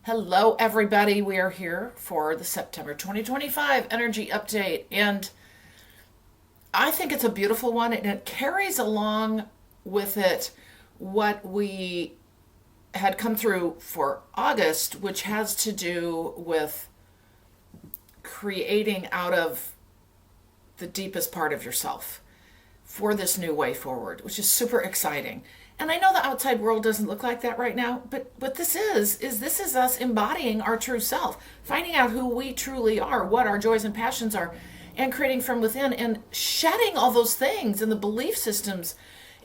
Hello, everybody. We are here for the September 2025 energy update, and I think it's a beautiful one, and it carries along with it what we had come through for August, which has to do with creating out of the deepest part of yourself for this new way forward, which is super exciting. And I know the outside world doesn't look like that right now, but what this is us embodying our true self, finding out who we truly are, what our joys and passions are, and creating from within and shedding all those things and the belief systems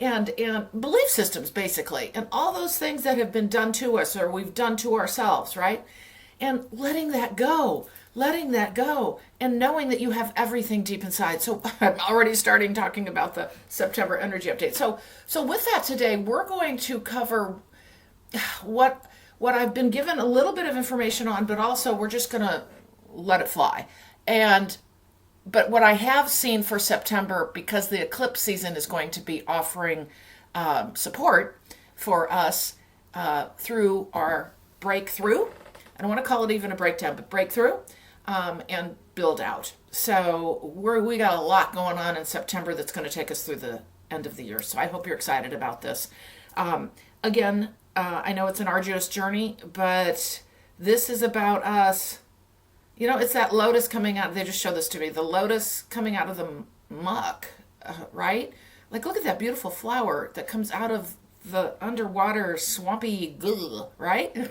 and belief systems basically, and all those things that have been done to us or we've done to ourselves, right? And letting that go, and knowing that you have everything deep inside. So I'm already starting talking about the September energy update. So with that today, we're going to cover what I've been given a little bit of information on, but also we're just going to let it fly. But what I have seen for September, because the eclipse season is going to be offering support for us through our breakthrough. I don't want to call it even a breakdown, but breakthrough and build out. So we got a lot going on in September that's going to take us through the end of the year. So I hope you're excited about this. Again, I know it's an arduous journey, but this is about us. You know, it's that lotus coming out. They just showed this to me. The lotus coming out of the muck, right? Like, look at that beautiful flower that comes out of the underwater swampy goo, right?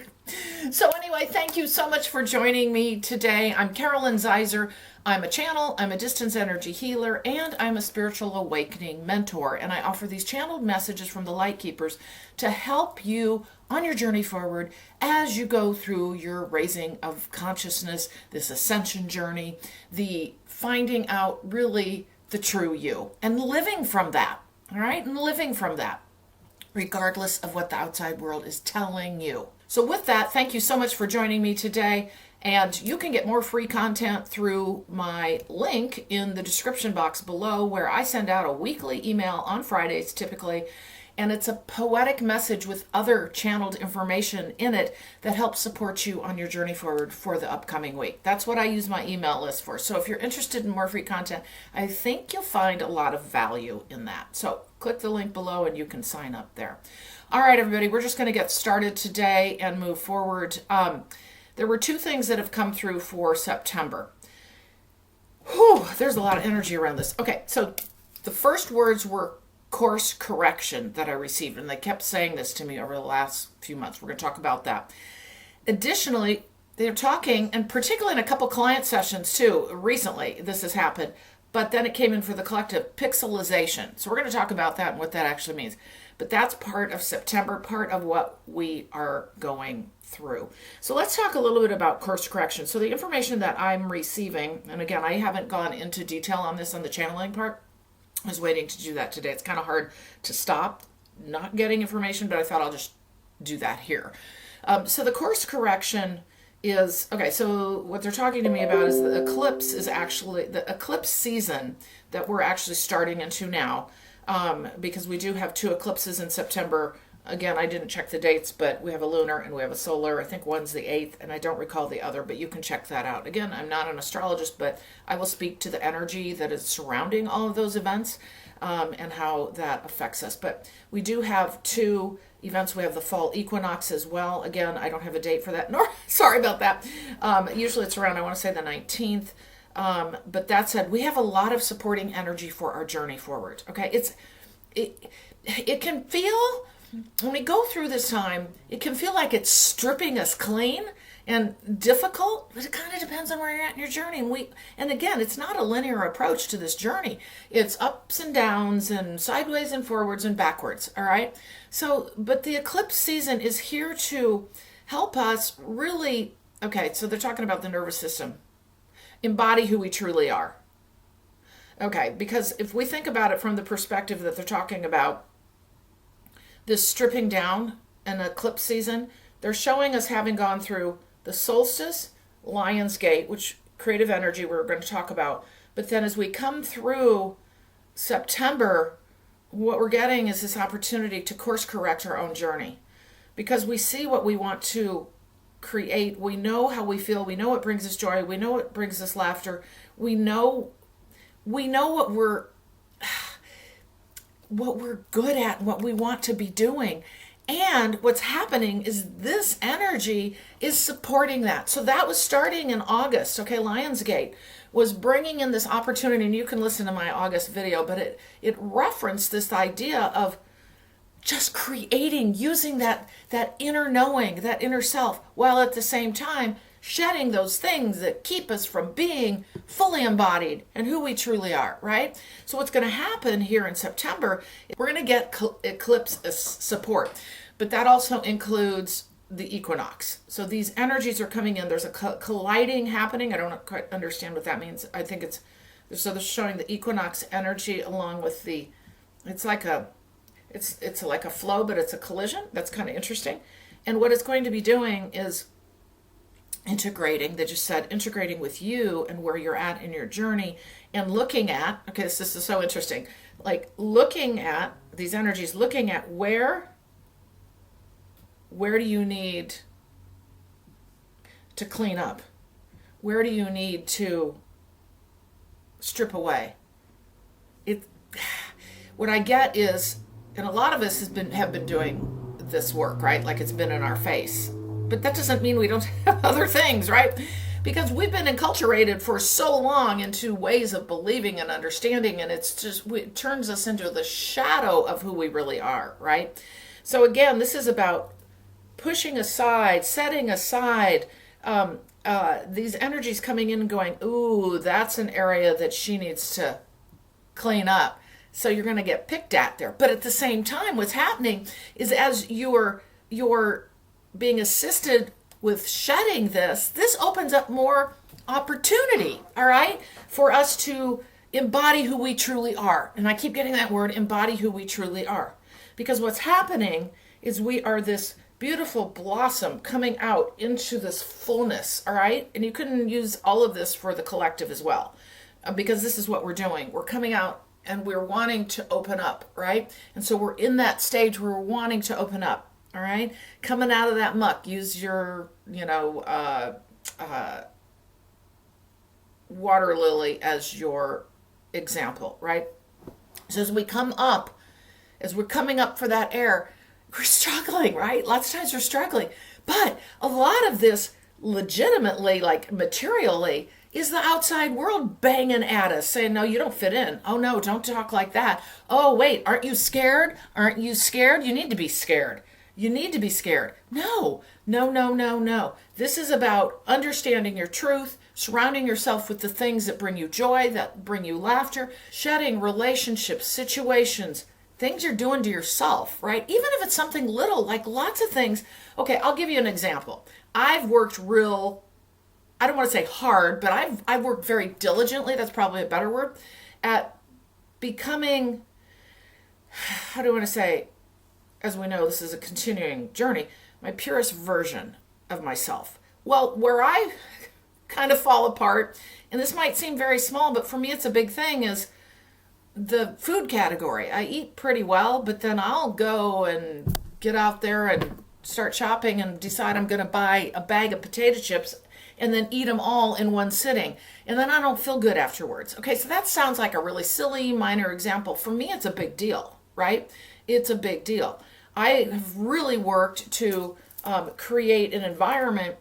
So anyway, thank you so much for joining me today. I'm Carolyn Zaiser. I'm a channel, I'm a distance energy healer, and I'm a spiritual awakening mentor. And I offer these channeled messages from the Light Keepers to help you on your journey forward as you go through your raising of consciousness, this ascension journey, the finding out really the true you and living from that, all right? And living from that, regardless of what the outside world is telling you. So with that, thank you so much for joining me today. And you can get more free content through my link in the description box below, where I send out a weekly email on Fridays typically. And it's a poetic message with other channeled information in it that helps support you on your journey forward for the upcoming week. That's what I use my email list for. So if you're interested in more free content, I think you'll find a lot of value in that. So click the link below and you can sign up there. All right, everybody, we're just going to get started today and move forward. There were two things that have come through for September. Whew, there's a lot of energy around this. Okay, so the first words were course correction that I received, and they kept saying this to me over the last few months. We're going to talk about that. Additionally, they're talking, and particularly in a couple client sessions too, recently this has happened, but then it came in for the collective, pixelization. So we're going to talk about that and what that actually means. But that's part of September, part of what we are going through. So let's talk a little bit about course correction. So the information that I'm receiving, and again, I haven't gone into detail on this on the channeling part. I was waiting to do that today. It's kind of hard to stop not getting information, but I thought I'll just do that here. So the course correction is, okay, so what they're talking to me about is the eclipse is actually, the eclipse season that we're actually starting into now, because we do have two eclipses in September. Again, I didn't check the dates, but we have a lunar and we have a solar. I think one's the 8th, and I don't recall the other, but you can check that out. Again, I'm not an astrologist, but I will speak to the energy that is surrounding all of those events and how that affects us. But we do have two events. We have the fall equinox as well. Again, I don't have a date for that, nor sorry about that. Usually it's around, I want to say the 19th. But that said, we have a lot of supporting energy for our journey forward. Okay, it can feel, when we go through this time, it can feel like it's stripping us clean and difficult, but it kind of depends on where you're at in your journey. And again, it's not a linear approach to this journey. It's ups and downs and sideways and forwards and backwards, all right? So, but the eclipse season is here to help us really, okay, so they're talking about the nervous system. Embody who we truly are. Okay, because if we think about it from the perspective that they're talking about, this stripping down an eclipse season, they're showing us having gone through the solstice, Lion's Gate, which creative energy we're going to talk about. But then as we come through September, what we're getting is this opportunity to course correct our own journey, because we see what we want to create. We know how we feel. We know what brings us joy. We know what brings us laughter. We know what we're good at and what we want to be doing. And what's happening is this energy is supporting that. So that was starting in August. Okay, Lionsgate was bringing in this opportunity, and you can listen to my August video, but it referenced this idea of just creating, using that inner knowing, that inner self, while at the same time shedding those things that keep us from being fully embodied and who we truly are, right? So what's going to happen here in September, we're going to get eclipse support, but that also includes the equinox. So these energies are coming in. There's a colliding happening. I don't quite understand what that means. I think so they're showing the equinox energy along with it's like a flow, but it's a collision. That's kind of interesting. And what it's going to be doing is integrating. They just said integrating with you and where you're at in your journey, and looking at, okay, this is so interesting, like looking at these energies, looking at where do you need to clean up? Where do you need to strip away? What I get is, and a lot of us have been doing this work, right? Like it's been in our face. But that doesn't mean we don't have other things, right? Because we've been enculturated for so long into ways of believing and understanding, and it turns us into the shadow of who we really are, right? So again, this is about pushing aside, setting aside these energies coming in and going, ooh, that's an area that she needs to clean up. So you're going to get picked at there. But at the same time, what's happening is as you're being assisted with shedding this opens up more opportunity, all right, for us to embody who we truly are. And I keep getting that word, embody who we truly are. Because what's happening is we are this beautiful blossom coming out into this fullness, all right? And you can use all of this for the collective as well, because this is what we're doing. We're coming out and we're wanting to open up, right? And so we're in that stage where we're wanting to open up. All right, coming out of that muck, use your, water lily as your example, right? So as we're coming up for that air, we're struggling, right? Lots of times we're struggling. But a lot of this legitimately, like materially, is the outside world banging at us, saying, no, you don't fit in. Oh, no, don't talk like that. Oh, wait, aren't you scared? Aren't you scared? You need to be scared. You need to be scared. No. This is about understanding your truth, surrounding yourself with the things that bring you joy, that bring you laughter, shedding relationships, situations, things you're doing to yourself, right? Even if it's something little, like lots of things. Okay, I'll give you an example. I've worked I don't want to say hard, but I've worked very diligently, that's probably a better word, at becoming, how do I want to say, as we know, this is a continuing journey, my purest version of myself. Well, where I kind of fall apart, and this might seem very small, but for me it's a big thing, is the food category. I eat pretty well, but then I'll go and get out there and start shopping and decide I'm going to buy a bag of potato chips and then eat them all in one sitting. And then I don't feel good afterwards. Okay, so that sounds like a really silly, minor example. For me, it's a big deal, right? It's a big deal. I have really worked to create an environment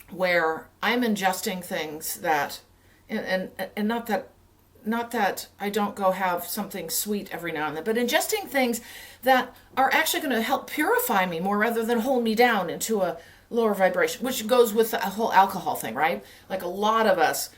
where I'm ingesting things that, and not that I don't go have something sweet every now and then, but ingesting things that are actually going to help purify me more rather than hold me down into a lower vibration, which goes with the whole alcohol thing, right? Like a lot of us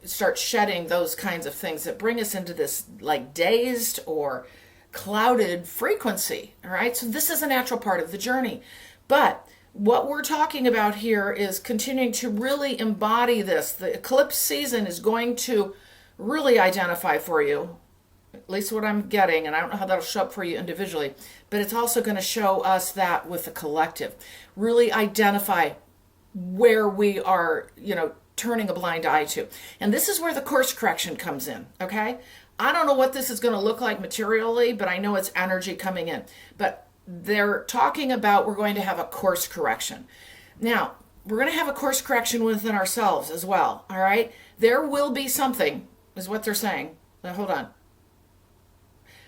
start shedding those kinds of things that bring us into this like dazed or clouded frequency, all right? So this is a natural part of the journey. But what we're talking about here is continuing to really embody this. The eclipse season is going to really identify for you, at least what I'm getting, and I don't know how that'll show up for you individually, but it's also going to show us that with the collective. Really identify where we are, turning a blind eye to. And this is where the course correction comes in, okay? I don't know what this is going to look like materially, but I know it's energy coming in. But they're talking about we're going to have a course correction. Now, we're going to have a course correction within ourselves as well. All right. There will be something, is what they're saying. Now, hold on.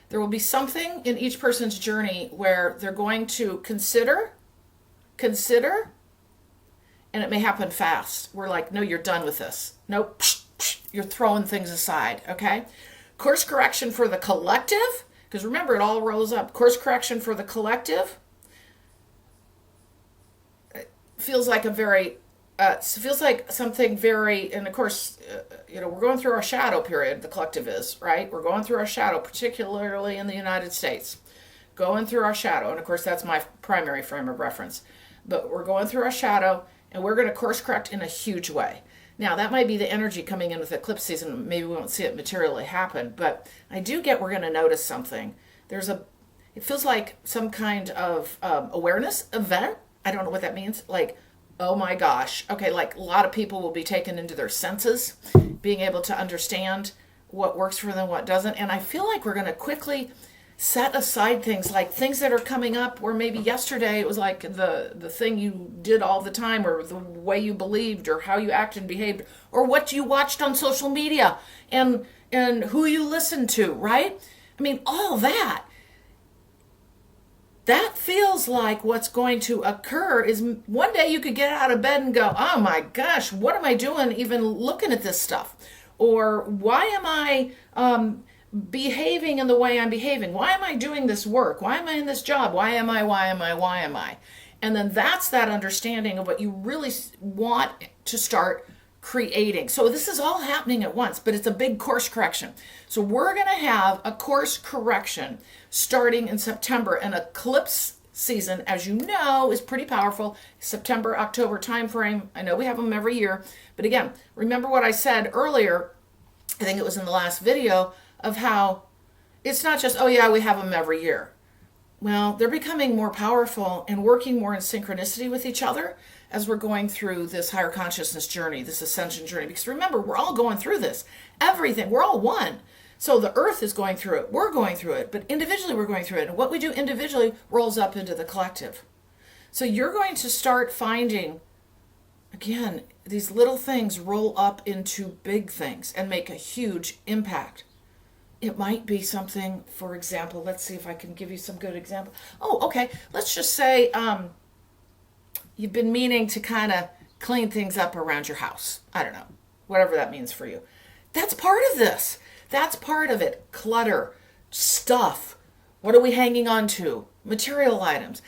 There will be something in each person's journey where they're going to consider, and it may happen fast. We're like, no, you're done with this. Nope. You're throwing things aside. Okay. Course correction for the collective, because remember, it all rolls up. Course correction for the collective feels like feels like something very, and of course, we're going through our shadow period. The collective is, right? We're going through our shadow, particularly in the United States, going through our shadow, and of course, that's my primary frame of reference. But we're going through our shadow, and we're going to course correct in a huge way. Now, that might be the energy coming in with eclipse season. Maybe we won't see it materially happen, but I do get we're going to notice something. It feels like some kind of awareness event. I don't know what that means. Like, oh my gosh. Okay, like a lot of people will be taken into their senses, being able to understand what works for them, what doesn't. And I feel like we're going to quickly set aside things like things that are coming up where maybe yesterday it was like the thing you did all the time, or the way you believed, or how you acted and behaved, or what you watched on social media, and who you listened to, right? I mean, all that feels like what's going to occur is one day you could get out of bed and go, oh my gosh, what am I doing even looking at this stuff? Or why am I behaving in the way I'm behaving? Why am I doing this work? Why am I in this job? Why am I? And then that's that understanding of what you really want to start creating. So this is all happening at once, but it's a big course correction. So we're going to have a course correction starting in September. An eclipse season, as you know, is pretty powerful. September, October timeframe. I know we have them every year, but again, remember what I said earlier, I think it was in the last video, of how it's not just, oh yeah, we have them every year. Well, they're becoming more powerful and working more in synchronicity with each other as we're going through this higher consciousness journey, this ascension journey. Because remember, we're all going through this. Everything, we're all one. So the earth is going through it, we're going through it, but individually we're going through it. And what we do individually rolls up into the collective. So you're going to start finding, again, these little things roll up into big things and make a huge impact. It might be something, for example, let's see if I can give you some good example. Oh, okay. Let's just say you've been meaning to kind of clean things up around your house. I don't know, whatever that means for you. That's part of this. That's part of it. Clutter, stuff. What are we hanging on to? Material items.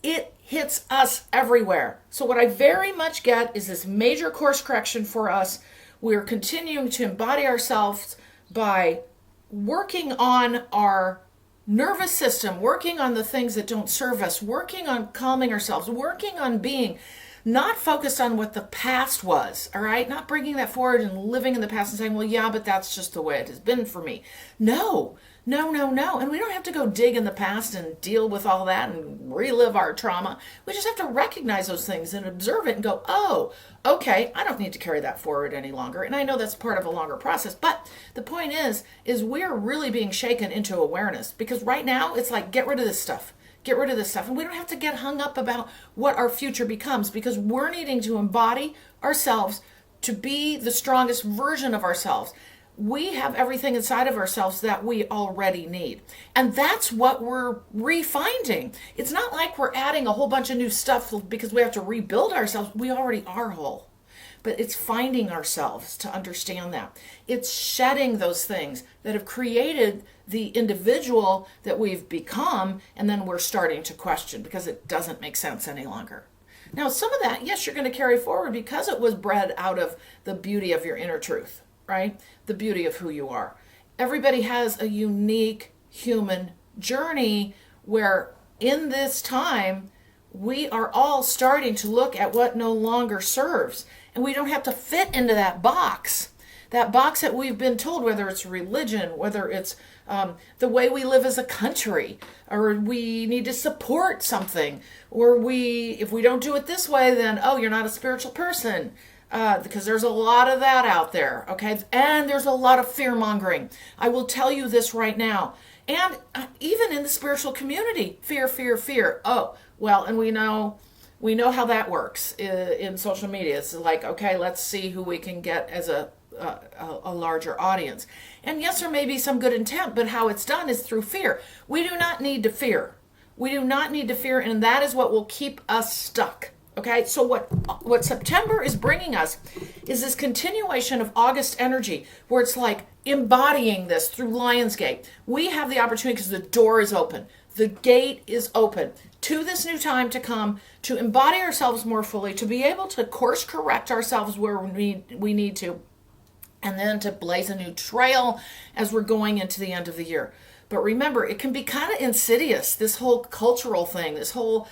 It hits us everywhere. So what I very much get is this major course correction for us. We're continuing to embody ourselves by working on our nervous system, working on the things that don't serve us, working on calming ourselves, working on being not focused on what the past was, all right? Not bringing that forward and living in the past and saying, well, yeah, but that's just the way it has been for me. No. And we don't have to go dig in the past and deal with all that and relive our trauma. We just have to recognize those things and observe it and go, oh, okay, I don't need to carry that forward any longer. And I know that's part of a longer process, but the point is we're really being shaken into awareness, because right now it's like, get rid of this stuff. Get rid of this stuff. And we don't have to get hung up about what our future becomes, because we're needing to embody ourselves to be the strongest version of ourselves. We have everything inside of ourselves that we already need. And that's what we're refinding. It's not like we're adding a whole bunch of new stuff because we have to rebuild ourselves. We already are whole. But it's finding ourselves to understand that. It's shedding those things that have created the individual that we've become, and then we're starting to question because it doesn't make sense any longer. Now, some of that, yes, you're going to carry forward because it was bred out of the beauty of your inner truth, right? The beauty of who you are. Everybody has a unique human journey where in this time, we are all starting to look at what no longer serves. And we don't have to fit into that box that we've been told, whether it's religion, whether it's the way we live as a country, or we need to support something, or if we don't do it this way, then, oh, you're not a spiritual person. Because there's a lot of that out there, okay? And there's a lot of fear-mongering. I will tell you this right now. And even in the spiritual community, fear. Oh, well, and we know We know how that works in social media. It's like, okay, let's see who we can get as a larger audience. And yes, there may be some good intent, but how it's done is through fear. We do not need to fear. We do not need to fear, and that is what will keep us stuck. Okay, so what September is bringing us is this continuation of August energy, where it's like embodying this through Lionsgate. We have the opportunity because the door is open. The gate is open to this new time to come, to embody ourselves more fully, to be able to course correct ourselves where we need to, and then to blaze a new trail as we're going into the end of the year. But remember, it can be kind of insidious, this whole cultural thing, this whole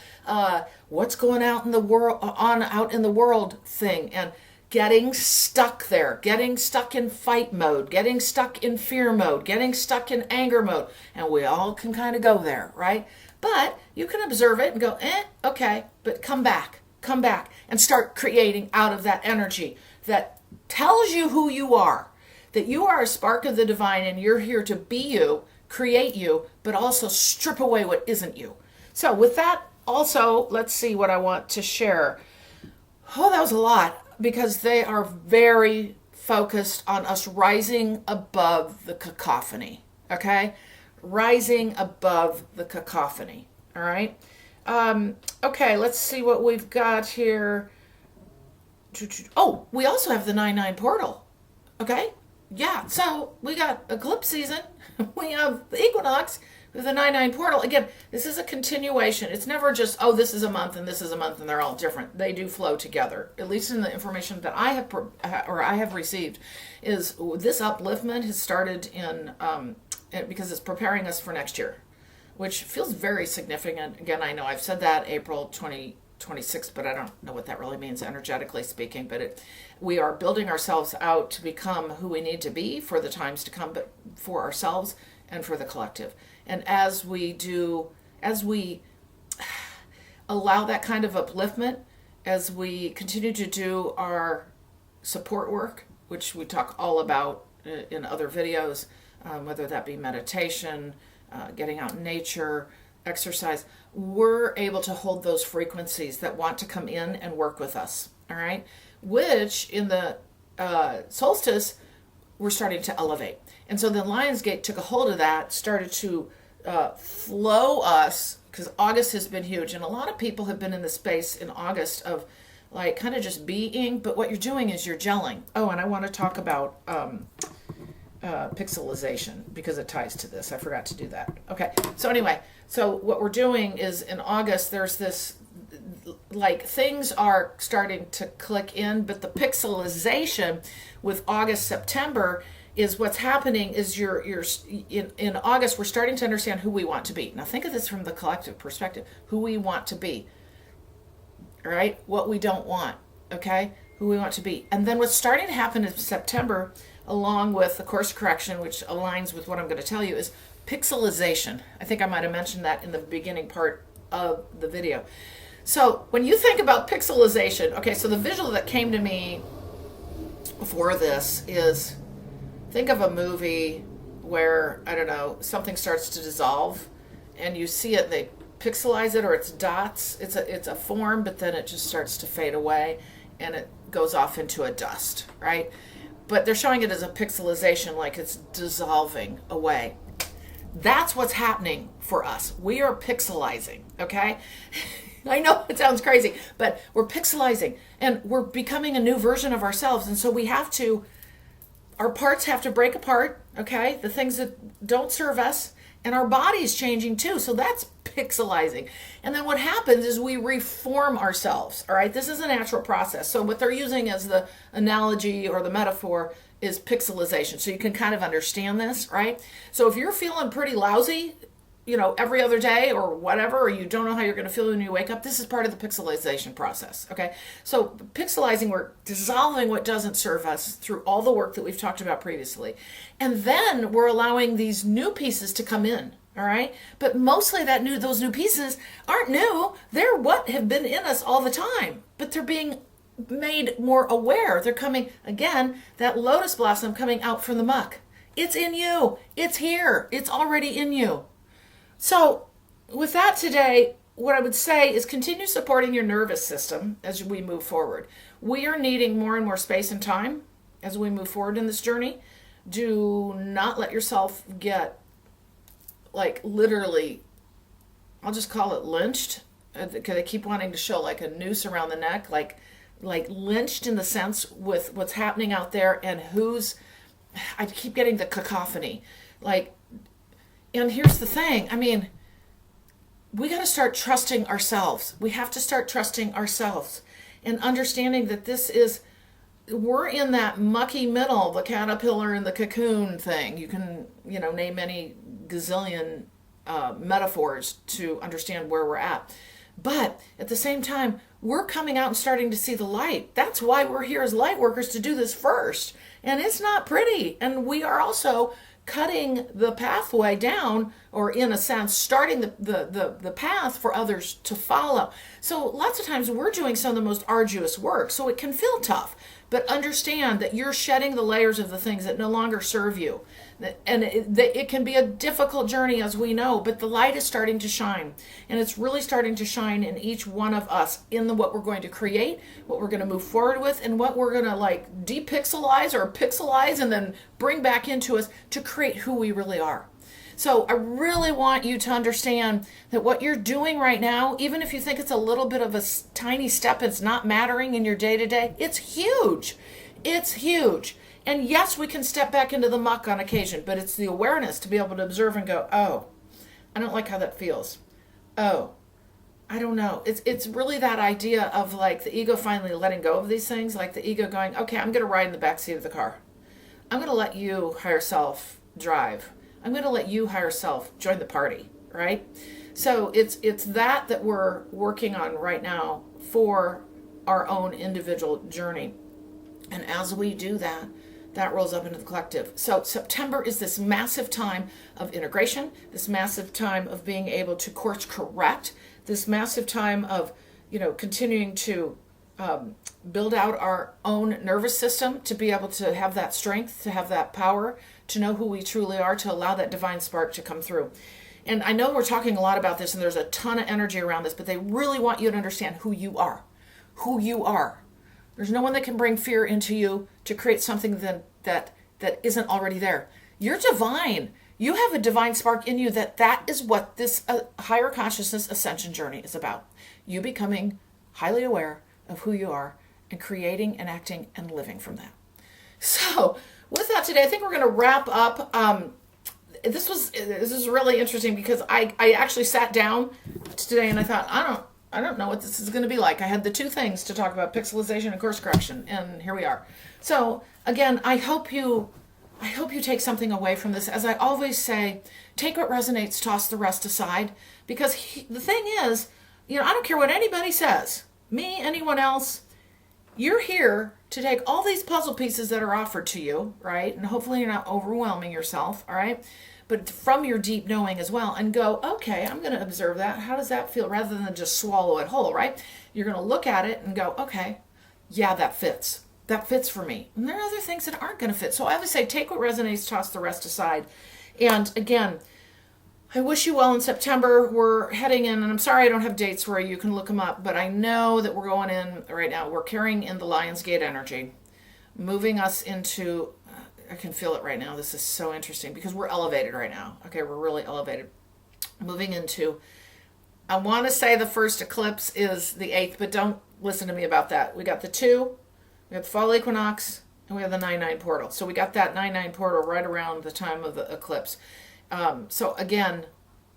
what's going out in the world thing, and getting stuck there, getting stuck in fight mode, getting stuck in fear mode, getting stuck in anger mode. And we all can kind of go there, right? But you can observe it and go, okay, but come back, and start creating out of that energy that tells you who you are, that you are a spark of the divine and you're here to be you, create you, but also strip away what isn't you. So with that, also, let's see what I want to share. Oh, that was a lot, because they are very focused on us rising above the cacophony, okay? Rising above the cacophony, all right? Okay, let's see what we've got here. Oh, we also have the 9/9 portal, okay? Yeah, so we got eclipse season, we have the equinox, with the 9/9 portal. Again, this is a continuation. It's never just, oh, this is a month and this is a month and they're all different. They do flow together. At least in the information that I have received, is this upliftment has started in because it's preparing us for next year, which feels very significant. Again, I know I've said that April 2026, but I don't know what that really means energetically speaking. But we are building ourselves out to become who we need to be for the times to come, but for ourselves and for the collective. And as we allow that kind of upliftment, as we continue to do our support work, which we talk all about in other videos, whether that be meditation, getting out in nature, exercise, we're able to hold those frequencies that want to come in and work with us, all right? Which in the solstice, we're starting to elevate. And so then Lionsgate took a hold of that, started to flow us, because August has been huge. And a lot of people have been in the space in August of like kind of just being, but what you're doing is you're gelling. Oh, and I want to talk about pixelization because it ties to this. I forgot to do that. Okay, so anyway, so what we're doing is in August, there's this, like things are starting to click in, but the pixelization with August, September is what's happening is you're in August, we're starting to understand who we want to be. Now think of this from the collective perspective, who we want to be, all right? What we don't want, okay? Who we want to be. And then what's starting to happen in September, along with the course correction, which aligns with what I'm going to tell you, is pixelization. I think I might have mentioned that in the beginning part of the video. So when you think about pixelization, okay, so the visual that came to me before this is, think of a movie where, I don't know, something starts to dissolve and you see it, they pixelize it, or it's dots. It's a form, but then it just starts to fade away and it goes off into a dust, right? But they're showing it as a pixelization, like it's dissolving away. That's what's happening for us. We are pixelizing, okay? I know it sounds crazy, but we're pixelizing and we're becoming a new version of ourselves. And so we have to, our parts have to break apart, okay? The things that don't serve us, and our body's changing too. So that's pixelizing. And then what happens is we reform ourselves, all right? This is a natural process. So what they're using as the analogy or the metaphor is pixelization. So you can kind of understand this, right? So if you're feeling pretty lousy, you know, every other day or whatever, or you don't know how you're going to feel when you wake up, this is part of the pixelization process, okay? So pixelizing, we're dissolving what doesn't serve us through all the work that we've talked about previously. And then we're allowing these new pieces to come in, all right? But mostly those new pieces aren't new. They're what have been in us all the time, but they're being made more aware. They're coming, again, that lotus blossom coming out from the muck. It's in you. It's here. It's already in you. So with that today, what I would say is continue supporting your nervous system as we move forward. We are needing more and more space and time as we move forward in this journey. Do not let yourself get, like, literally, I'll just call it lynched, because I keep wanting to show like a noose around the neck, like lynched in the sense with what's happening out there and I keep getting the cacophony. Like, and here's the thing, I mean, we got to start trusting ourselves. We have to start trusting ourselves and understanding that we're in that mucky middle, the caterpillar and the cocoon thing. You can, name any gazillion metaphors to understand where we're at. But at the same time, we're coming out and starting to see the light. That's why we're here as light workers, to do this first. And it's not pretty. And we are also cutting the pathway down, or in a sense, starting the path for others to follow. So lots of times we're doing some of the most arduous work, so it can feel tough. But understand that you're shedding the layers of the things that no longer serve you. And it can be a difficult journey, as we know, but the light is starting to shine. And it's really starting to shine in each one of us, in what we're going to create, what we're going to move forward with, and what we're going to like depixelize or pixelize and then bring back into us to create who we really are. So I really want you to understand that what you're doing right now, even if you think it's a little bit of a tiny step, it's not mattering in your day-to-day, it's huge. It's huge. And yes, we can step back into the muck on occasion, but it's the awareness to be able to observe and go, oh, I don't like how that feels. Oh, I don't know. It's really that idea of like the ego finally letting go of these things, like the ego going, okay, I'm going to ride in the backseat of the car. I'm going to let you, higher self, drive. I'm going to let you, higher self, join the party, right? So it's that we're working on right now for our own individual journey. And as we do that, that rolls up into the collective. So September is this massive time of integration, this massive time of being able to course correct, this massive time of, continuing to build out our own nervous system, to be able to have that strength, to have that power, to know who we truly are, to allow that divine spark to come through. And I know we're talking a lot about this and there's a ton of energy around this, but they really want you to understand who you are. Who you are. There's no one that can bring fear into you to create something that isn't already there. You're divine. You have a divine spark in you that is what this higher consciousness ascension journey is about. You becoming highly aware of who you are and creating and acting and living from that. So with that today, I think we're going to wrap up. This is really interesting because I actually sat down today and I thought, I don't know what this is going to be like. I had the two things to talk about, pixelization and course correction, and here we are. So again, I hope you take something away from this. As I always say, take what resonates, toss the rest aside, because the thing is, I don't care what anybody says, me, anyone else, you're here to take all these puzzle pieces that are offered to you, right? And hopefully you're not overwhelming yourself, all right? But from your deep knowing as well, and go, okay, I'm going to observe that. How does that feel? Rather than just swallow it whole, right? You're going to look at it and go, okay, yeah, that fits. That fits for me. And there are other things that aren't going to fit. So I would say take what resonates, toss the rest aside. And again, I wish you well in September. We're heading in, and I'm sorry I don't have dates where you can look them up, but I know that we're going in right now. We're carrying in the Lionsgate energy, moving us into, I can feel it right now. This is so interesting because we're elevated right now. Okay, we're really elevated. Moving into, I want to say the first eclipse is the 8th, but don't listen to me about that. We got the 2, we got the fall equinox, and we have the 9-9 portal. So we got that 9-9 portal right around the time of the eclipse. So again,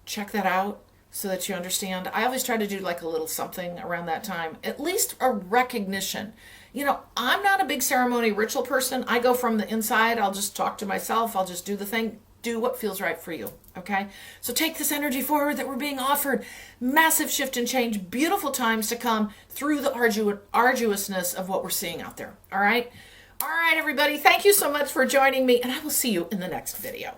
check that out so that you understand. I always try to do like a little something around that time, at least a recognition. I'm not a big ceremony ritual person. I go from the inside. I'll just talk to myself. I'll just do the thing. Do what feels right for you. Okay. So take this energy forward that we're being offered. Massive shift and change. Beautiful times to come through the arduousness of what we're seeing out there. All right. All right, everybody. Thank you so much for joining me, and I will see you in the next video.